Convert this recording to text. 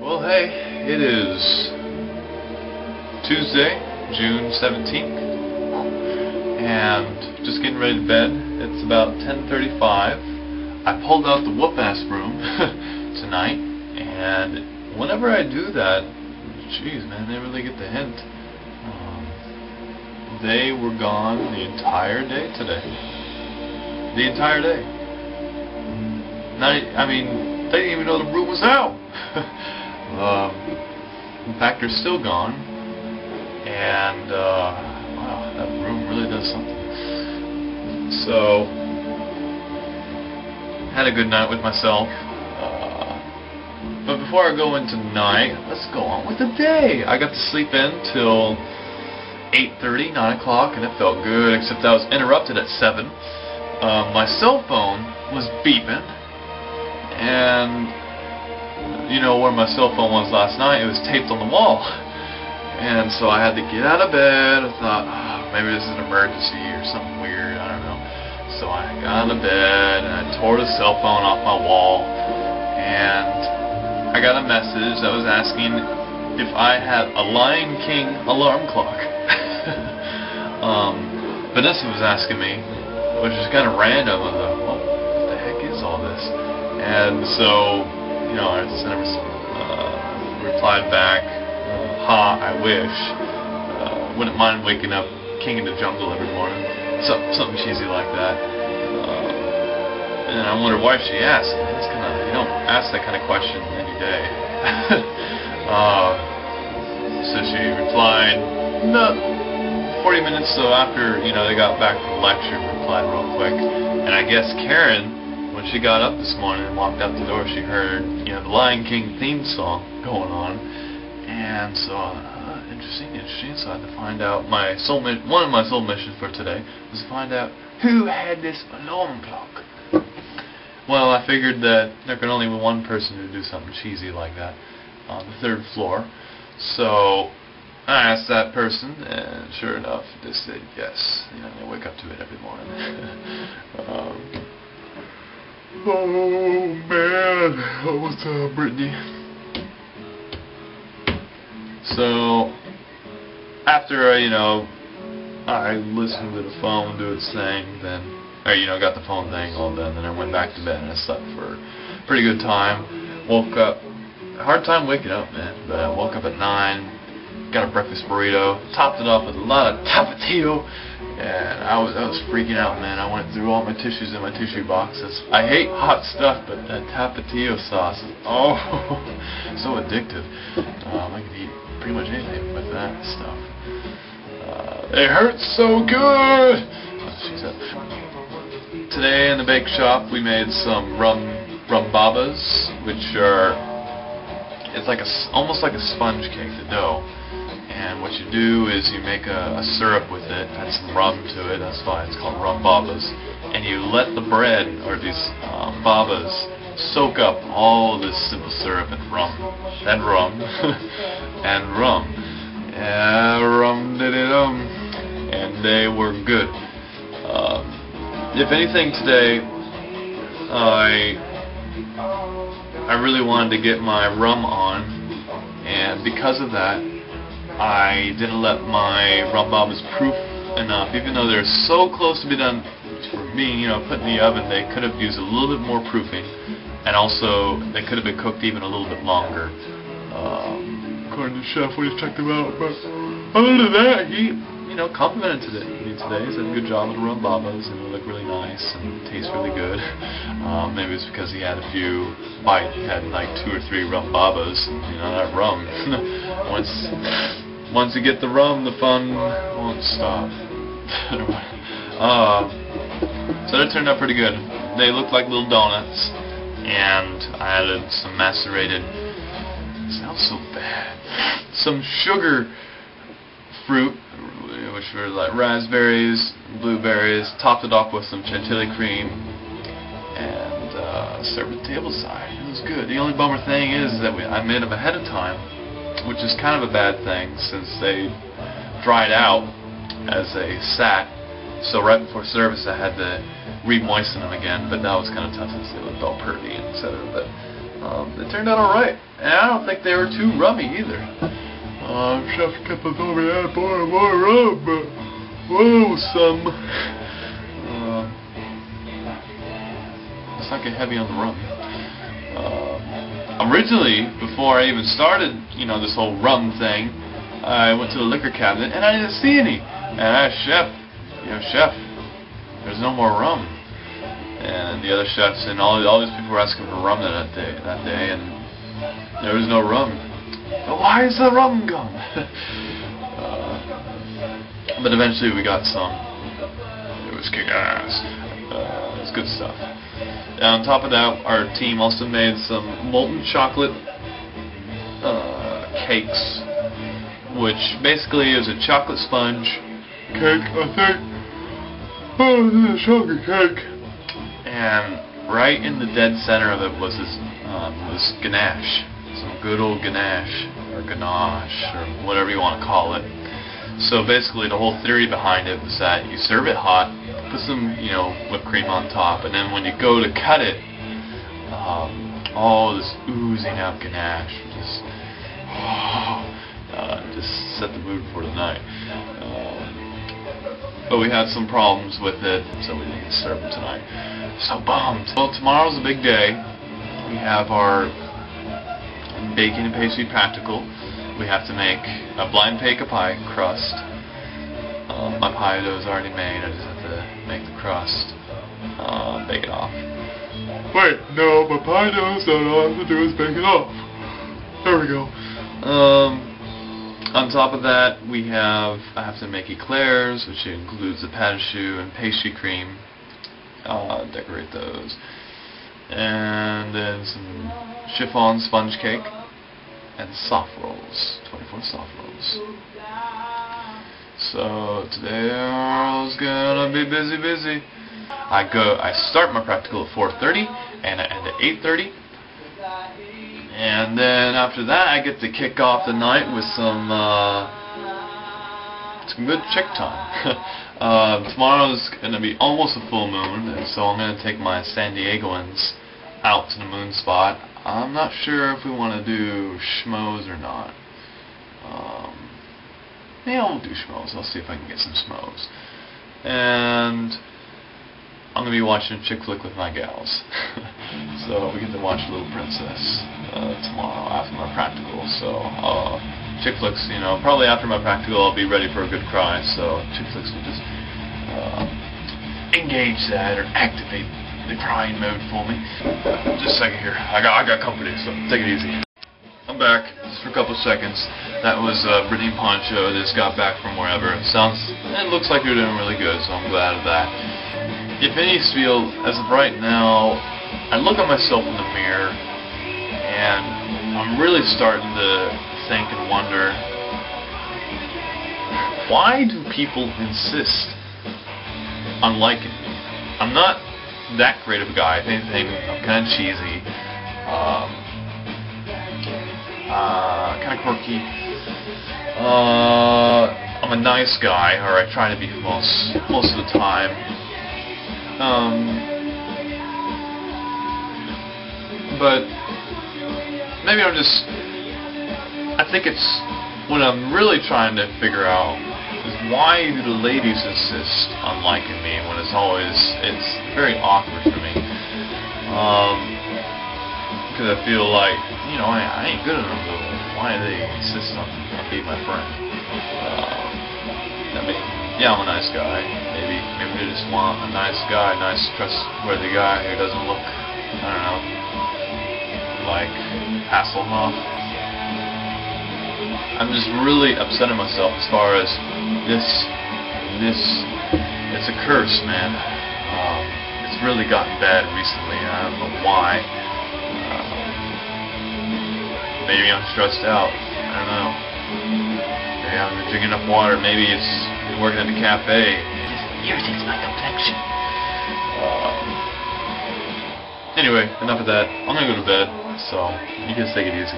Well, hey, it is Tuesday, June 17th, and just getting ready to bed. It's about 10:35. I pulled out the whoop-ass broom tonight, and whenever I do that, jeez, man, they really get the hint. They were gone the entire day today. The entire day. They didn't even know the broom was out. In fact, they're still gone, and wow, that broom really does something. So, had a good night with myself. But before I go into tonight, let's go on with the day. I got to sleep in till 8:30, 9 o'clock, and it felt good, except I was interrupted at 7. My cell phone was beeping, and you know where my cell phone was last night? It was taped on the wall. And so I had to get out of bed. I thought, maybe this is an emergency or something weird, I don't know. So I got out of bed and I tore the cell phone off my wall, and I got a message that was asking if I had a Lion King alarm clock. Vanessa was asking me, which is kind of random. I thought, well, what the heck is all this? And so, you know, I just never replied back, I wish. Wouldn't mind waking up King in the Jungle every morning. Something cheesy like that. And I wonder why she asked. It's kind of, you don't ask that kind of question any day. So she replied, no. 40 minutes so after, you know, they got back from the lecture, replied real quick. And I guess Karen, when she got up this morning and walked out the door, she heard, you know, the Lion King theme song going on, and so interesting. So I had to find out one of my soul missions for today was to find out who had this alarm clock. Well, I figured that there could only be one person who do something cheesy like that on the 3rd floor, so I asked that person, and sure enough, they said yes. You know, they wake up to it every morning. Oh man, what's up, Brittany? So after I listened to the phone do its thing, got the phone thing all done, then I went back to bed and I slept for a pretty good time. Woke up, hard time waking up, man, but I woke up at 9. Got a breakfast burrito, topped it off with a lot of tapatio, and I was freaking out, man. I went through all my tissues in my tissue boxes. I hate hot stuff, but that tapatio sauce is so addictive. I could eat pretty much anything with that stuff. It hurts so good. She said. Today in the bake shop we made some rum babas, which are almost like a sponge cake, the dough. And what you do is you make a syrup with it, add some rum to it, that's why it's called rum babas. And you let the bread, or these babas, soak up all this simple syrup and rum. And rum. And rum. Rum-diddy-dum. And they were good. If anything today, I really wanted to get my rum on, and because of that, I didn't let my rum babas proof enough, even though they're so close to be done for being, put in the oven. They could have used a little bit more proofing, and also they could have been cooked even a little bit longer, according to the chef when he checked them out. But other than that, he, complimented me today. He said, good job with the rum babas, and they look really nice and taste really good. Maybe it's because he had a few bites. He had like 2 or 3 rum babas, and that rum. Once you get the rum, the fun won't stop. So that turned out pretty good. They looked like little donuts, and I added some macerated, sounds so bad, some sugar fruit, which were like raspberries, blueberries, topped it off with some chantilly cream, and served it tableside. It was good. The only bummer thing is that I made them ahead of time, which is kind of a bad thing since they dried out as they sat. So right before service I had to re-moisten them again, but that was kind of tough since they looked all pretty, etc. But They turned out alright, and I don't think they were too rummy either. Chef kept us over there, boy, more rum, but whoa, some. Let's not get heavy on the rum. Originally, before I even started, you know, this whole rum thing, I went to the liquor cabinet and I didn't see any. And I asked Chef, Chef, there's no more rum. And the other chefs and all these people were asking for rum that day, and there was no rum. But why is the rum gone? But eventually we got some. It was kick-ass. It was good stuff. And on top of that, our team also made some molten chocolate cakes, which basically is a chocolate sponge cake, I think. Oh, this is a chocolate cake. And right in the dead center of it was this ganache, some good old ganache, or ganache, or whatever you want to call it. So basically the whole theory behind it was that you serve it hot, put some, whipped cream on top, and then when you go to cut it, all this oozing out ganache just set the mood for the night. But we had some problems with it, so we didn't serve it tonight. So bummed. Well, tomorrow's a big day. We have our baking and pastry practical. We have to make a blind pecan pie crust. My pie dough is already made. I just have to make the crust, bake it off. Wait, no, my pie dough, so all I have to do is bake it off. There we go. On top of that, I have to make eclairs, which includes the pastry and pastry cream. Decorate those. And then some chiffon sponge cake and soft rolls, 24 soft rolls. So today is gonna be busy. I start my practical at 4:30 and I end at 8:30. And then after that, I get to kick off the night with some good chick time. Tomorrow's going to be almost a full moon, and so I'm going to take my San Diegoans out to the moon spot. I'm not sure if we want to do schmoes or not. Maybe I'll do schmoes. I'll see if I can get some schmoes. And I'm going to be watching a chick flick with my gals. So we get to watch Little Princess tomorrow after my practical. So chick flicks, probably after my practical I'll be ready for a good cry. So chick flicks will just engage that or activate the crying mode for me. Just a second here. I got company, so take it easy. I'm back just for a couple seconds. That was Brittany and Poncho. They just got back from wherever. It looks like you're doing really good, so I'm glad of that. If any feel, as of right now, I look at myself in the mirror, and I'm really starting to think and wonder, why do people insist on liking me? I'm not that great of a guy. If anything, I'm kind of cheesy, kind of quirky. I'm a nice guy, or I try to be most of the time. But maybe I think it's what I'm really trying to figure out is why do the ladies insist on liking me when it's very awkward for me. Because I feel like, I ain't good enough, though. Why do they insist on being my friend? I'm a nice guy. Maybe they just want a nice guy, nice, trustworthy guy who doesn't look, I don't know, like Hasselhoff. I'm just really upset at myself as far as this. It's a curse, man. It's really gotten bad recently. I don't know why. Maybe I'm stressed out. I don't know. Maybe I haven't been drinking enough water. Maybe it's working at the cafe. It just irritates my complexion. Anyway, enough of that. I'm gonna go to bed, so you guys take it easy.